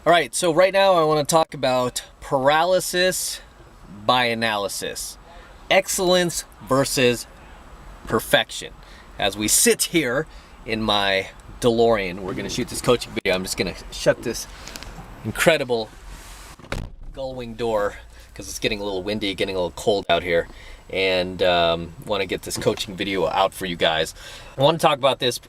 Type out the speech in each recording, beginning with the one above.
All right, so right now I want to talk about paralysis by analysis, excellence versus perfection. As we sit here in my DeLorean, we're going to shoot this coaching video. I'm just going to shut this incredible gull-wing door because it's getting a little windy, getting a little cold out here, and want to get this coaching video out for you guys. I want to talk about this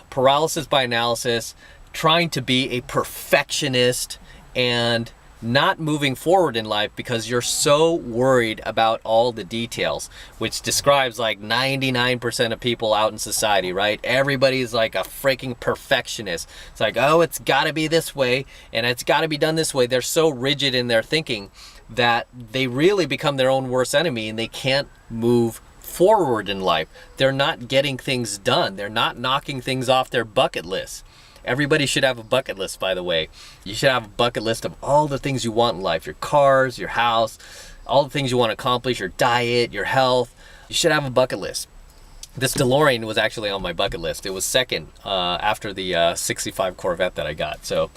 paralysis by analysis, trying to be a perfectionist and not moving forward in life because you're so worried about all the details, which describes like 99% of people out in society, right? Everybody's like a freaking perfectionist. It's like, oh, it's got to be this way and it's got to be done this way. They're so rigid in their thinking that they really become their own worst enemy and they can't move forward in life. They're not getting things done. They're not knocking things off their bucket list. Everybody should have a bucket list, by the way. You should have a bucket list of all the things you want in life, your cars, your house, all the things you want to accomplish, your diet, your health. You should have a bucket list. This DeLorean was actually on my bucket list. It was second after the 65 Corvette that I got. So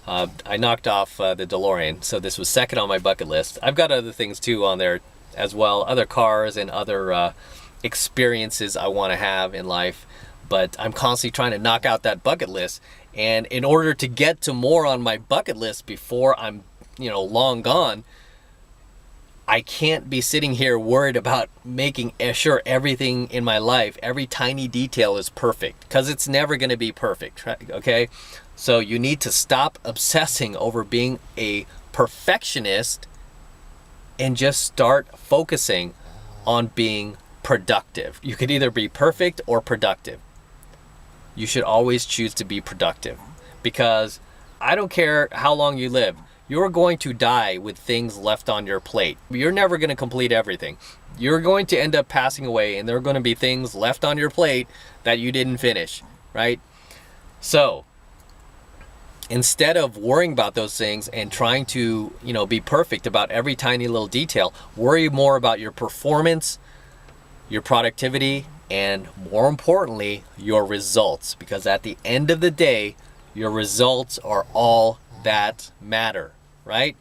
I knocked off the DeLorean. So this was second on my bucket list. I've got other things too on there as well, other cars and other experiences I want to have in life. But I'm constantly trying to knock out that bucket list. And in order to get to more on my bucket list before I'm, long gone, I can't be sitting here worried about making sure everything in my life, every tiny detail is perfect, because it's never going to be perfect, okay? So you need to stop obsessing over being a perfectionist and just start focusing on being productive. You could either be perfect or productive. You should always choose to be productive, because I don't care how long you live, you're going to die with things left on your plate. You're never going to complete everything. You're going to end up passing away and there are going to be things left on your plate that you didn't finish, right? So instead of worrying about those things and trying to, be perfect about every tiny little detail, worry more about your performance, your productivity, and more importantly, your results, because at the end of the day, your results are all that matter, right?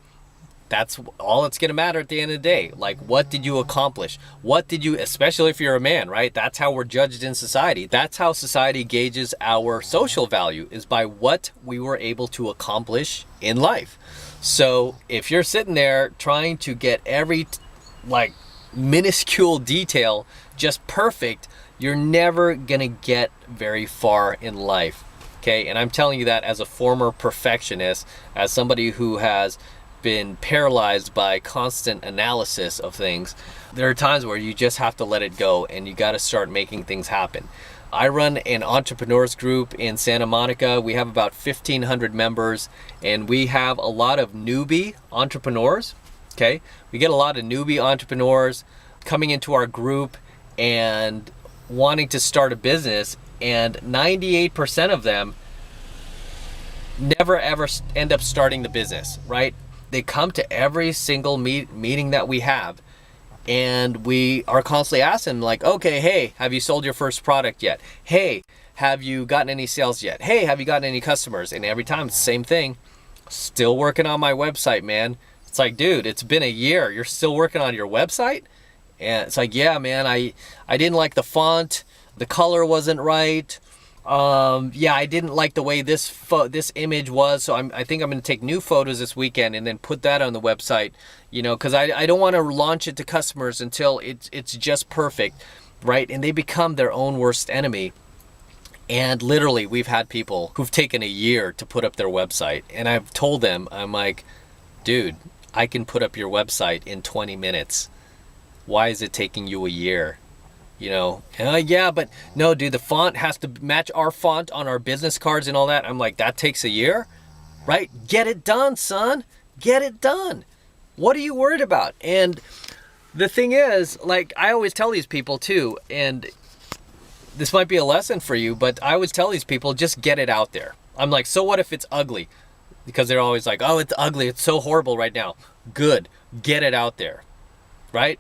That's all that's going to matter at the end of the day. Like, what did you accomplish? What did you, especially if you're a man, right? That's how we're judged in society. That's how society gauges our social value, is by what we were able to accomplish in life. So if you're sitting there trying to get every minuscule detail just perfect, you're never gonna get very far in life, okay? And I'm telling you that as a former perfectionist, as somebody who has been paralyzed by constant analysis of things. There are times where you just have to let it go and you gotta start making things happen. I run an entrepreneurs group in Santa Monica. We have about 1,500 members and we have a lot of newbie entrepreneurs, okay? We get a lot of newbie entrepreneurs coming into our group and wanting to start a business, and 98% of them never ever end up starting the business, right? They come to every single meeting that we have, and we are constantly asking like, okay, hey, have you sold your first product yet? Hey, have you gotten any sales yet? Hey, have you gotten any customers? And every time it's the same thing. Still working on my website, man. It's like, dude, it's been a year. You're still working on your website? And it's like, yeah, man, I didn't like the font, the color wasn't right. I didn't like the way this image was, so I think I'm going to take new photos this weekend and then put that on the website, because I don't want to launch it to customers until it's just perfect, right? And they become their own worst enemy. And literally, we've had people who've taken a year to put up their website, and I've told them, I'm like, dude, I can put up your website in 20 minutes. Why is it taking you a year? Yeah, but no, dude, the font has to match our font on our business cards and all that. I'm like, that takes a year, right? Get it done, son. Get it done. What are you worried about? And the thing is, like, I always tell these people too, and this might be a lesson for you, but I always tell these people, just get it out there. I'm like, so what if it's ugly? Because they're always like, oh, it's ugly. It's so horrible right now. Good. Get it out there, right?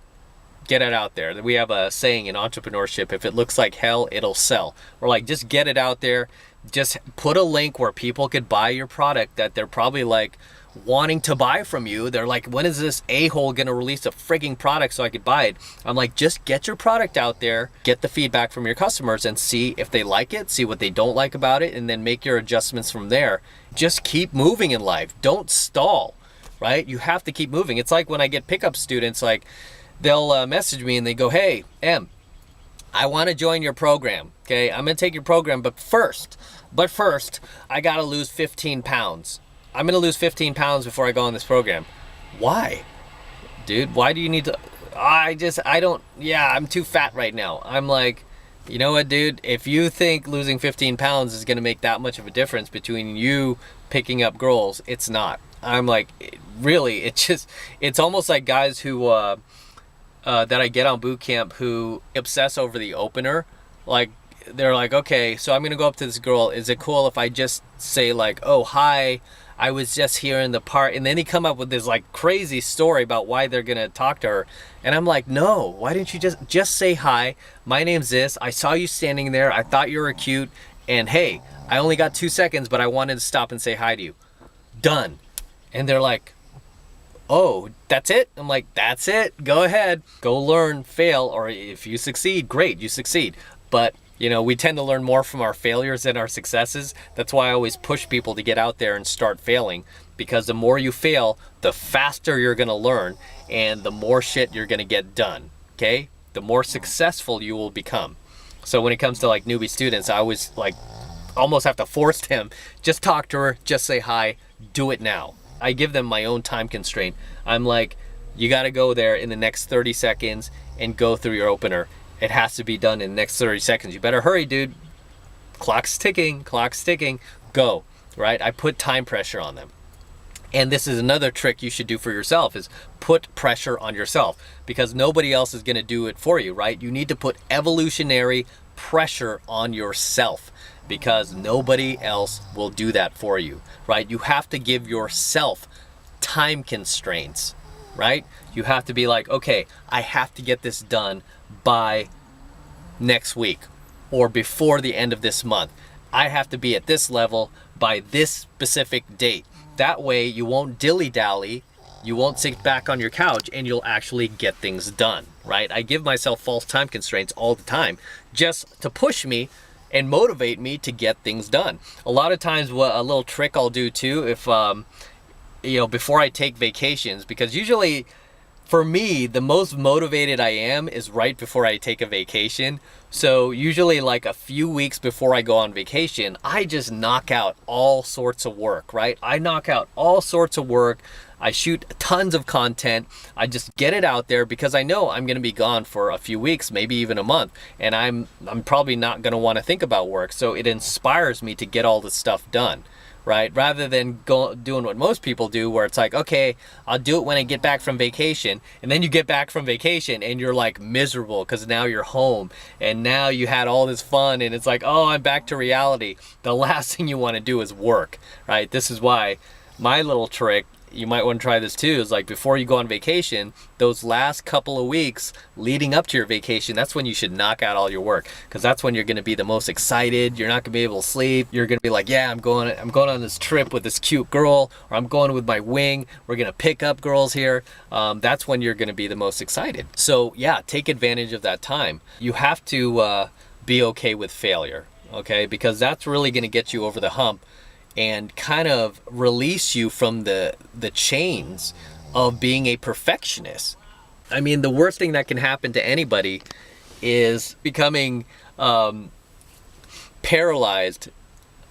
Get it out there. We have a saying in entrepreneurship, if it looks like hell, it'll sell. We're like, just get it out there, Just put a link where people could buy your product that they're probably like wanting to buy from you. They're like, when is this a-hole gonna release a frigging product so I could buy it? I'm like, just get your product out there, get the feedback from your customers and see if they like it, see what they don't like about it, and then make your adjustments from there. Just keep moving in life. Don't stall, right? You have to keep moving. It's like when I get pickup students, like they'll message me and they go, hey, Em, I want to join your program. Okay, I'm gonna take your program, but first, I gotta lose 15 pounds. I'm gonna lose 15 pounds before I go on this program. Why? Dude, why do you need to? I'm too fat right now. I'm like, you know what, dude? If you think losing 15 pounds is gonna make that much of a difference between you picking up girls, it's not. I'm like, really, it's almost like guys who, that I get on boot camp who obsess over the opener. Like, they're like, okay, so I'm gonna go up to this girl. Is it cool if I just say like, oh, hi, I was just here in the park, and then he come up with this like crazy story about why they're gonna talk to her, and I'm like, no, why didn't you just say hi? My name's this. I saw you standing there. I thought you were cute, and hey, I only got 2 seconds, but I wanted to stop and say hi to you. Done. And they're like, oh, that's it? I'm like, that's it. Go ahead. Go learn, fail, or if you succeed, great, you succeed. But you know, we tend to learn more from our failures than our successes. That's why I always push people to get out there and start failing, because the more you fail, the faster you're gonna learn and the more shit you're gonna get done, okay? The more successful you will become. So when it comes to like newbie students, I always like almost have to force them, just talk to her, just say hi, do it now. I give them my own time constraint. I'm like, you gotta go there in the next 30 seconds and go through your opener. It has to be done in the next 30 seconds. You better hurry, dude. Clock's ticking, go, right? I put time pressure on them. And this is another trick you should do for yourself, is put pressure on yourself, because nobody else is gonna do it for you, right? You need to put evolutionary pressure on yourself, because nobody else will do that for you, right? You have to give yourself time constraints, right? You have to be like, okay, I have to get this done by next week or before the end of this month. I have to be at this level by this specific date. That way you won't dilly-dally, you won't sit back on your couch, and you'll actually get things done, right? I give myself false time constraints all the time just to push me and motivate me to get things done. A lot of times, what a little trick I'll do too, if before I take vacations, because usually for me, the most motivated I am is right before I take a vacation. So usually like a few weeks before I go on vacation, I just knock out all sorts of work, right? I knock out all sorts of work. I shoot tons of content. I just get it out there because I know I'm going to be gone for a few weeks, maybe even a month, and I'm probably not going to want to think about work. So it inspires me to get all this stuff done, right? Rather than doing what most people do, where it's like, okay, I'll do it when I get back from vacation. And then you get back from vacation and you're like miserable because now you're home and now you had all this fun and it's like, oh, I'm back to reality. The last thing you want to do is work, right? This is why my little trick, you might want to try this too, is like before you go on vacation, those last couple of weeks leading up to your vacation, that's when you should knock out all your work, because that's when you're going to be the most excited. You're not going to be able to sleep. You're going to be like, yeah, I'm going on this trip with this cute girl, or I'm going with my wing. We're going to pick up girls here. That's when you're going to be the most excited. So yeah, take advantage of that time. You have to be okay with failure, okay? Because that's really going to get you over the hump and kind of release you from the chains of being a perfectionist. I mean, the worst thing that can happen to anybody is becoming paralyzed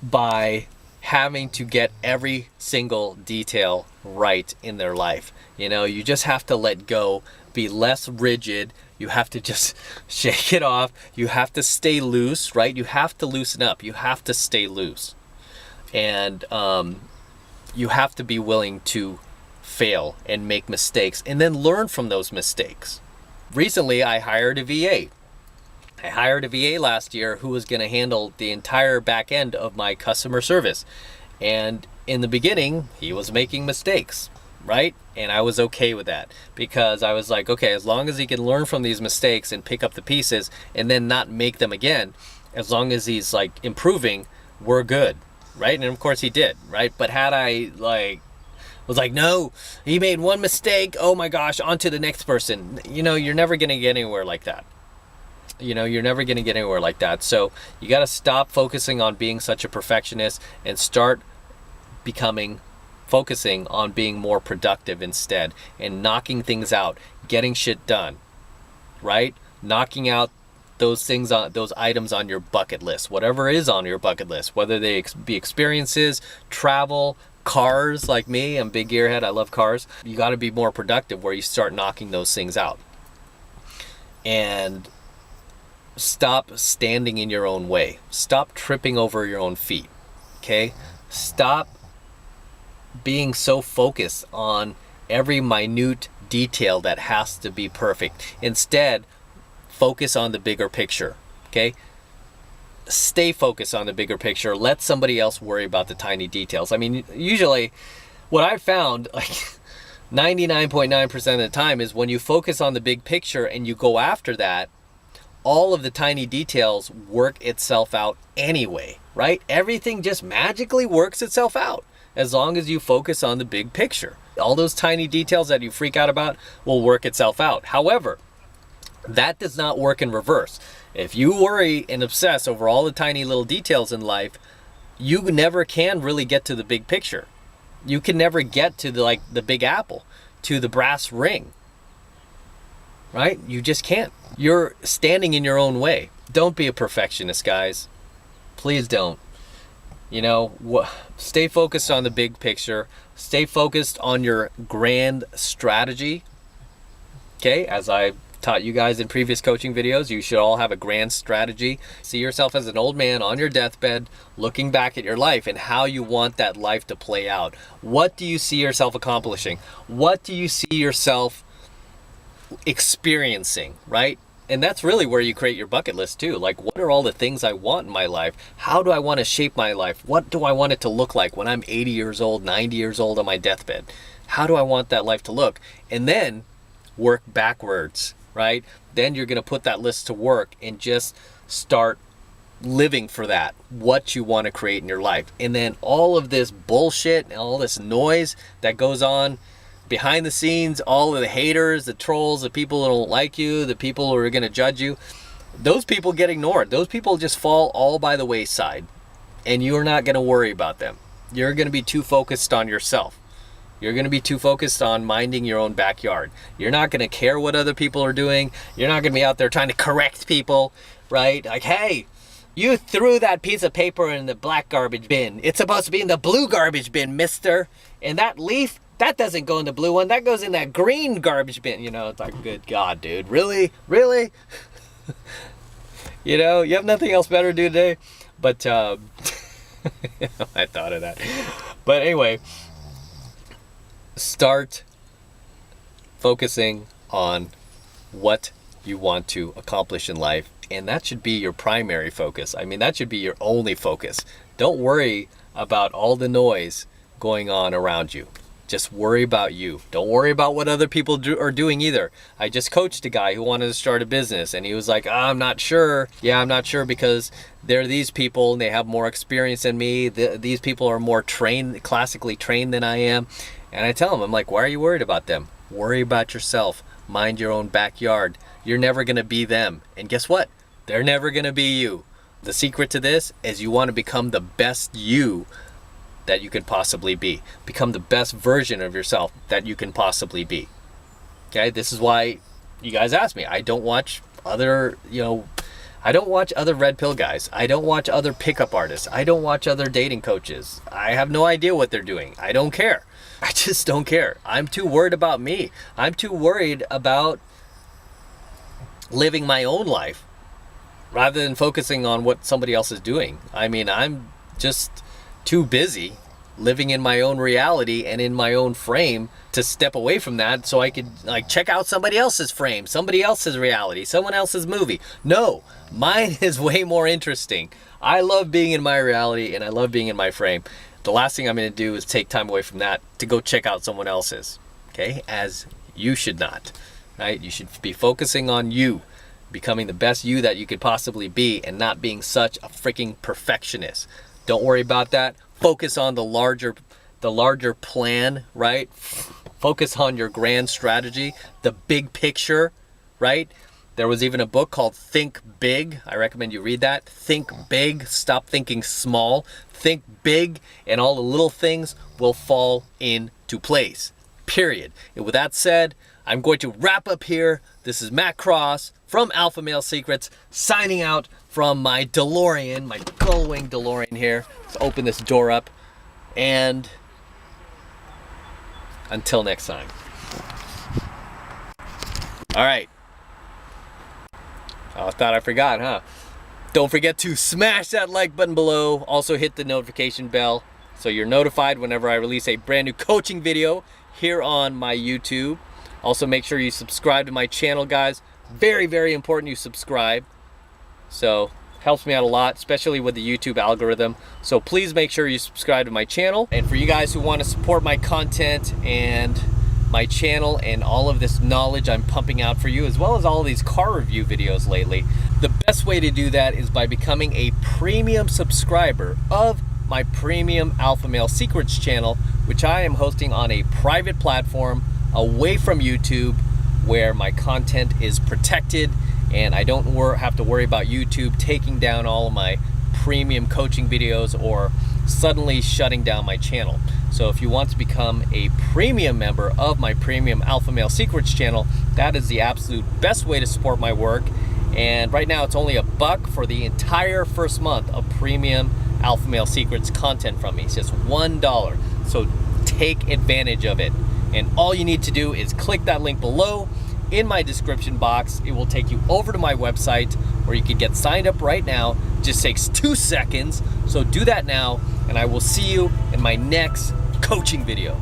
by having to get every single detail right in their life. You know, you just have to let go, be less rigid. You have to just shake it off. You have to stay loose, right? You have to loosen up. You have to stay loose. And you have to be willing to fail and make mistakes and then learn from those mistakes. Recently, I hired a VA. I hired a VA last year who was going to handle the entire back end of my customer service. And in the beginning, he was making mistakes, right? And I was okay with that because I was like, okay, as long as he can learn from these mistakes and pick up the pieces and then not make them again, as long as he's like improving, we're good, right? And of course he did, right? But had I was like, no, he made one mistake, oh my gosh, on to the next person. You're never going to get anywhere like that. You're never going to get anywhere like that. So you got to stop focusing on being such a perfectionist and start focusing on being more productive instead, and knocking things out, getting shit done, right? Knocking out those items on your bucket list, whatever is on your bucket list, whether they be experiences, travel, cars. Like me, I'm a big gearhead, I love cars. You got to be more productive where you start knocking those things out. And stop standing in your own way. Stop tripping over your own feet. Okay? Stop being so focused on every minute detail that has to be perfect. Instead, focus on the bigger picture. Okay? Stay focused on the bigger picture. Let somebody else worry about the tiny details. I mean, usually what I've found, like 99.9% of the time, is when you focus on the big picture and you go after that, all of the tiny details work itself out anyway, right? Everything just magically works itself out as long as you focus on the big picture. All those tiny details that you freak out about will work itself out. However, that does not work in reverse. If you worry and obsess over all the tiny little details in life, you never can really get to the big picture. You can never get to the big apple, to the brass ring, right? You just can't. You're standing in your own way. Don't be a perfectionist, guys. Please don't. Stay focused on the big picture. Stay focused on your grand strategy. Okay, as I taught you guys in previous coaching videos, you should all have a grand strategy. See yourself as an old man on your deathbed, looking back at your life and how you want that life to play out. What do you see yourself accomplishing? What do you see yourself experiencing, right? And that's really where you create your bucket list too. Like, what are all the things I want in my life? How do I want to shape my life? What do I want it to look like when I'm 80 years old, 90 years old on my deathbed? How do I want that life to look? And then work backwards, right? Then you're going to put that list to work and just start living for that, what you want to create in your life. And then all of this bullshit and all this noise that goes on behind the scenes, all of the haters, the trolls, the people who don't like you, the people who are going to judge you, those people get ignored. Those people just fall all by the wayside, and you're not going to worry about them. You're going to be too focused on yourself. You're going to be too focused on minding your own backyard. You're not going to care what other people are doing. You're not going to be out there trying to correct people, right? Like, hey, you threw that piece of paper in the black garbage bin. It's supposed to be in the blue garbage bin, mister. And that leaf, that doesn't go in the blue one. That goes in that green garbage bin. It's like, good God, dude. Really? Really? You have nothing else better to do today? But, I thought of that. But anyway, start focusing on what you want to accomplish in life. And that should be your primary focus. I mean, that should be your only focus. Don't worry about all the noise going on around you. Just worry about you. Don't worry about what other people are doing either. I just coached a guy who wanted to start a business, and he was like, I'm not sure. Yeah, I'm not sure because they're these people and they have more experience than me. These people are more classically trained than I am. And I tell him, I'm like, why are you worried about them? Worry about yourself. Mind your own backyard. You're never going to be them. And guess what? They're never going to be you. The secret to this is you want to become the best you that you could possibly be. Become the best version of yourself that you can possibly be. Okay? This is why you guys ask me. I don't watch other, I don't watch other red pill guys. I don't watch other pickup artists. I don't watch other dating coaches. I have no idea what they're doing. I don't care. I just don't care. I'm too worried about me. I'm too worried about living my own life rather than focusing on what somebody else is doing. I mean, I'm just too busy living in my own reality and in my own frame to step away from that so I could check out somebody else's frame, somebody else's reality, someone else's movie. No, mine is way more interesting. I love being in my reality and I love being in my frame. The last thing I'm going to do is take time away from that to go check out someone else's. Okay? As you should not. Right? You should be focusing on you, becoming the best you that you could possibly be, and not being such a freaking perfectionist. Don't worry about that. Focus on the larger plan, right? Focus on your grand strategy, the big picture, right? There was even a book called Think Big. I recommend you read that. Think big, stop thinking small. Think big, and all the little things will fall into place, period. And with that said, I'm going to wrap up here. This is Matt Cross from Alpha Male Secrets, signing out from my DeLorean, my gull-wing DeLorean here. Let's open this door up, and until next time. All right. Oh, I thought I forgot, huh? Don't forget to smash that like button below. Also hit the notification bell so you're notified whenever I release a brand new coaching video here on my YouTube. Also make sure you subscribe to my channel, guys. Very, very important you subscribe. So helps me out a lot, especially with the YouTube algorithm. So please make sure you subscribe to my channel. And for you guys who want to support my content and my channel and all of this knowledge I'm pumping out for you, as well as all of these car review videos lately, the best way to do that is by becoming a premium subscriber of my premium Alpha Male Secrets channel, which I am hosting on a private platform away from YouTube, where my content is protected and I don't have to worry about YouTube taking down all of my premium coaching videos or suddenly shutting down my channel. So if you want to become a premium member of my premium Alpha Male Secrets channel, that is the absolute best way to support my work. And right now it's only $1 for the entire first month of premium Alpha Male Secrets content from me. It's just $1. So take advantage of it. And all you need to do is click that link below in my description box. It will take you over to my website where you can get signed up right now. It just takes 2 seconds. So do that now, and I will see you in my next coaching video.